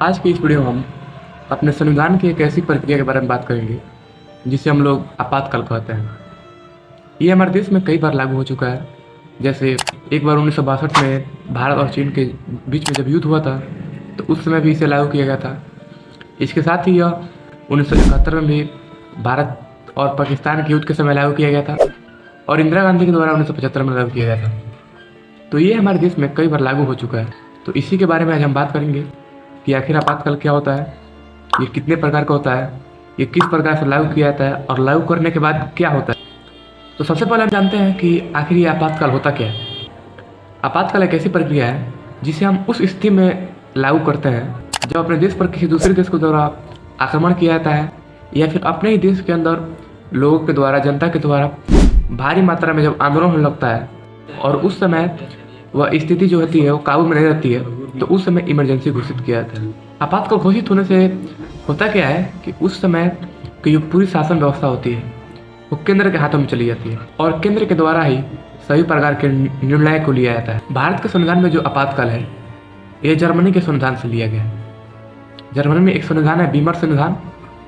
आज की इस वीडियो में हम अपने संविधान की एक ऐसी प्रक्रिया के बारे में बात करेंगे जिसे हम लोग आपातकाल कहते हैं। ये हमारे देश में कई बार लागू हो चुका है। जैसे एक बार 1962 में भारत और चीन के बीच में जब युद्ध हुआ था तो उस समय भी इसे लागू किया गया था। इसके साथ ही यह 1971 में भी भारत और पाकिस्तान के युद्ध के समय लागू किया गया था और इंदिरा गांधी के द्वारा 1975 में लागू किया गया था। तो ये हमारे देश में कई बार लागू हो चुका है। तो इसी के बारे में आज हम बात करेंगे कि आखिर आपातकाल क्या होता है, ये कितने प्रकार का होता है, ये किस प्रकार से लागू किया जाता है और लागू करने के बाद क्या होता है। तो सबसे पहले हम जानते हैं कि आखिर ये आपातकाल होता क्या है। आपातकाल एक ऐसी प्रक्रिया है जिसे हम उस स्थिति में लागू करते हैं जब अपने देश पर किसी दूसरे देश के द्वारा आक्रमण किया जाता है या फिर अपने ही देश के अंदर लोगों के द्वारा, जनता के द्वारा भारी मात्रा में जब आंदोलन होने लगता है और उस समय वह स्थिति जो होती है वो काबू में नहीं रहती है, तो उस समय इमरजेंसी घोषित किया जाता है। आपातकाल घोषित होने से होता क्या है कि उस समय की जो पूरी शासन व्यवस्था होती है वो केंद्र के हाथों में चली जाती है और केंद्र के द्वारा ही सभी प्रकार के निर्णय को लिया जाता है। भारत के संविधान में जो आपातकाल है यह जर्मनी के संविधान से लिया गया है। जर्मनी में एक संविधान है, बीमर संविधान,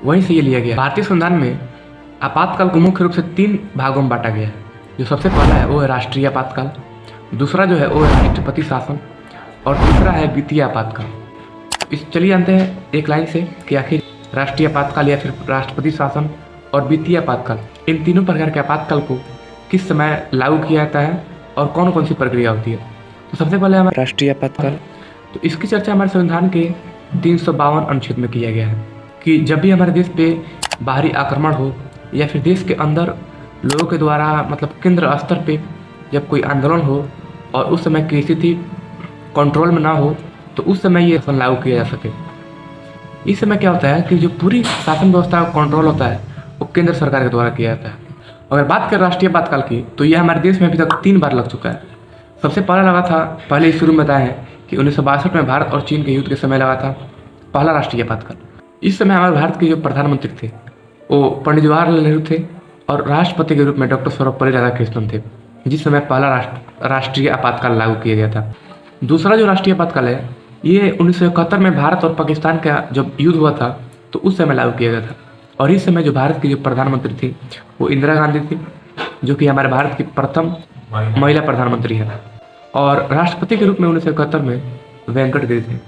वहीं से ये लिया गया। भारतीय संविधान में आपातकाल को मुख्य रूप से 3 भागों में बांटा गया है। जो सबसे पहला है वो है राष्ट्रीय आपातकाल, दूसरा जो है वो है राष्ट्रपति शासन और तीसरा है वित्तीय आपातकाल। चलिए जानते हैं एक लाइन से कि आखिर राष्ट्रीय आपातकाल या फिर राष्ट्रपति शासन और वित्तीय आपातकाल, इन तीनों प्रकार के आपातकाल को किस समय लागू किया जाता है और कौन कौन सी प्रक्रिया होती है। तो सबसे पहले हमारा राष्ट्रीय आपातकाल, तो इसकी चर्चा हमारे संविधान के 352 अनुच्छेद में किया गया है कि जब भी हमारे देश पे बाहरी आक्रमण हो या फिर देश के अंदर लोगों के द्वारा मतलब केंद्र स्तर पे जब कोई आंदोलन हो और उस समय की स्थिति कंट्रोल में ना हो तो उस समय ये शासन लागू किया जा सके। इस समय क्या होता है कि जो पूरी शासन व्यवस्था का कंट्रोल होता है वो केंद्र सरकार के द्वारा किया जाता है। अगर बात करें राष्ट्रीय आपातकाल की तो यह हमारे देश में अभी तक 3 बार लग चुका है। सबसे पहला लगा था, पहले शुरू में बताया है कि 1962 में भारत और चीन के युद्ध के समय लगा था पहला राष्ट्रीय आपातकाल। इस समय हमारे भारत के जो प्रधानमंत्री थे वो पंडित जवाहरलाल नेहरू थे और राष्ट्रपति के रूप में डॉक्टर सर्वपल्ली राधाकृष्णन थे, जिस समय पहला राष्ट्रीय आपातकाल लागू किया गया था। दूसरा जो राष्ट्रीय आपातकाल है ये 1971 में भारत और पाकिस्तान का जब युद्ध हुआ था तो उस समय लागू किया गया था और इस समय जो भारत की जो प्रधानमंत्री थी वो इंदिरा गांधी थी, जो कि हमारे भारत की प्रथम महिला प्रधानमंत्री है, और राष्ट्रपति के रूप में 1971 में वेंकट गिरी थे।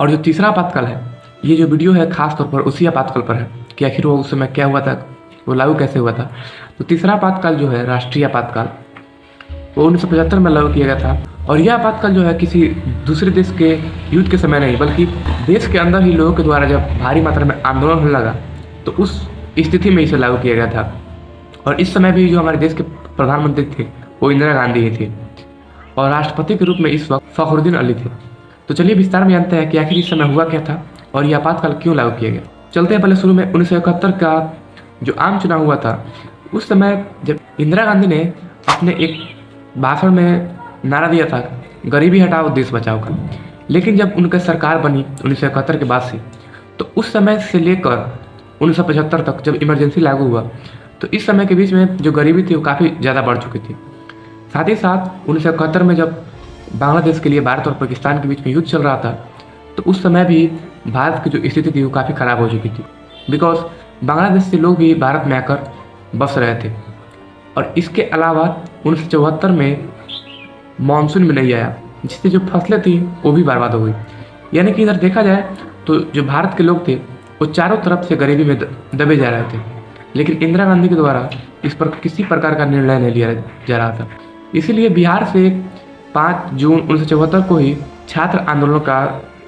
और जो तीसरा आपातकाल है, ये जो वीडियो है खास तौर पर उसी आपातकाल पर है कि आखिर वो उस समय क्या हुआ था, वो लागू कैसे हुआ था। तो तीसरा आपातकाल जो है राष्ट्रीय आपातकाल वो 1975 में लागू किया गया था और यह आपातकाल जो है किसी दूसरे देश के युद्ध के समय नहीं बल्कि देश के अंदर ही लोगों के द्वारा जब भारी मात्रा में आंदोलन होने लगा तो उस स्थिति में इसे लागू किया गया था। और इस समय भी जो हमारे देश के प्रधानमंत्री थे वो इंदिरा गांधी ही थे और राष्ट्रपति के रूप में इस वक्त फखरुद्दीन अली थे। तो चलिए विस्तार में जानते हैं कि आखिर इस समय हुआ क्या था और यह आपातकाल क्यों लागू किया गया। चलते हैं पहले शुरू में 1971 का जो आम चुनाव हुआ था। उस समय जब इंदिरा गांधी ने अपने एक भाषण में नारा दिया था गरीबी हटाओ देश बचाओ का, लेकिन जब उनकी सरकार बनी 1971 के बाद से तो उस समय से लेकर 1975 तक जब इमरजेंसी लागू हुआ तो इस समय के बीच में जो गरीबी थी वो काफ़ी ज़्यादा बढ़ चुकी थी। साथ ही साथ 1971 में जब बांग्लादेश के लिए भारत और पाकिस्तान के बीच में युद्ध चल रहा था तो उस समय भी भारत की जो स्थिति थी वो काफ़ी ख़राब हो चुकी थी, बिकॉज बांग्लादेश से लोग भी भारत में आकर बस रहे थे। और इसके अलावा 1974 में मानसून में नहीं आया जिससे जो फसलें थी वो भी बर्बाद हो गई। यानी कि इधर देखा जाए तो जो भारत के लोग थे वो चारों तरफ से गरीबी में दबे जा रहे थे, लेकिन इंदिरा गांधी के द्वारा इस पर किसी प्रकार का निर्णय नहीं लिया जा रहा था। इसीलिए बिहार से 5 जून 1974 को ही छात्र आंदोलन का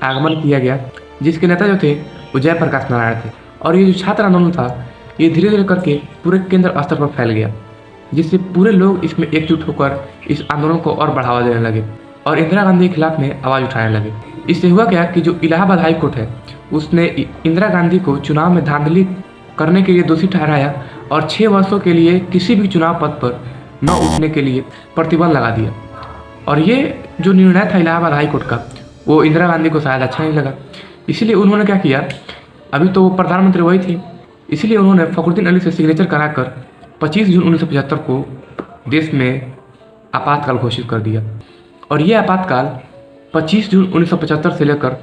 आगमन किया गया, जिसके नेता जो थे वो जयप्रकाश नारायण थे। और ये जो छात्र आंदोलन था ये धीरे धीरे करके पूरे केंद्र स्तर पर फैल गया, जिससे पूरे लोग इसमें एकजुट होकर इस आंदोलन को और बढ़ावा देने लगे और इंदिरा गांधी के खिलाफ में आवाज़ उठाने लगे। इससे हुआ क्या कि जो इलाहाबाद हाई कोर्ट है उसने इंदिरा गांधी को चुनाव में धांधली करने के लिए दोषी ठहराया और 6 वर्षों के लिए किसी भी चुनाव पद पर न उठने के लिए प्रतिबंध लगा दिया। और ये जो निर्णय था इलाहाबाद हाई कोर्ट का वो इंदिरा गांधी को शायद अच्छा नहीं लगा, इसीलिए उन्होंने क्या किया, अभी तो वो प्रधानमंत्री वही थे, इसीलिए उन्होंने फखरुद्दीन अली से सिग्नेचर कराकर 25 जून 1975 को देश में आपातकाल घोषित कर दिया। और ये आपातकाल 25 जून 1975 से लेकर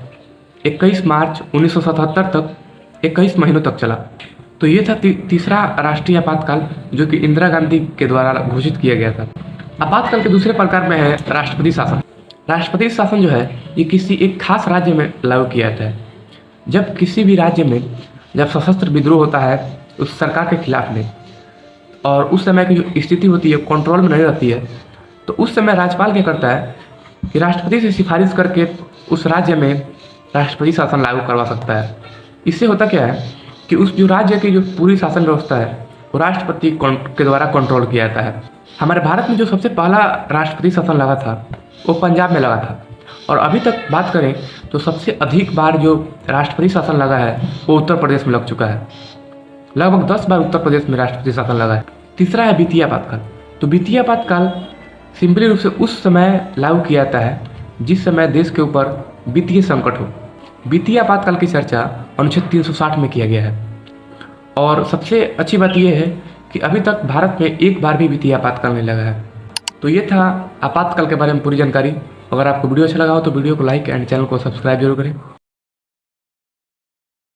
21 मार्च 1977 तक 21 महीनों तक चला। तो ये था तीसरा राष्ट्रीय आपातकाल जो कि इंदिरा गांधी के द्वारा घोषित किया गया था। आपातकाल के दूसरे प्रकार में है राष्ट्रपति शासन। राष्ट्रपति शासन जो है ये किसी एक खास राज्य में लागू किया जाता है। जब किसी भी राज्य में जब सशस्त्र विद्रोह होता है उस सरकार के खिलाफ में, और उस समय की जो स्थिति होती है कंट्रोल में नहीं रहती है, तो उस समय राज्यपाल क्या करता है कि राष्ट्रपति से सिफारिश करके उस राज्य में राष्ट्रपति शासन लागू करवा सकता है। इससे होता क्या है कि उस जो राज्य की जो पूरी शासन व्यवस्था है वो राष्ट्रपति के द्वारा कंट्रोल किया जाता है। हमारे भारत में जो सबसे पहला राष्ट्रपति शासन लगा था वो पंजाब में लगा था, और अभी तक बात करें तो सबसे अधिक बार जो राष्ट्रपति शासन लगा है वो उत्तर प्रदेश में लग चुका है। लगभग 10 बार उत्तर प्रदेश में राष्ट्रपति शासन लगा है। तीसरा है वित्तीय आपातकाल। तो वित्तीय आपातकाल सिंपली रूप से उस समय लागू किया जाता है जिस समय देश के ऊपर वित्तीय संकट हो। वित्तीय आपातकाल की चर्चा अनुच्छेद 360 में किया गया है, और सबसे अच्छी बात यह है कि अभी तक भारत में एक बार भी वित्तीय आपातकाल नहीं लगा है। तो ये था आपातकाल के बारे में पूरी जानकारी। अगर आपको वीडियो अच्छा लगा हो तो वीडियो को लाइक एंड चैनल को सब्सक्राइब जरूर करें।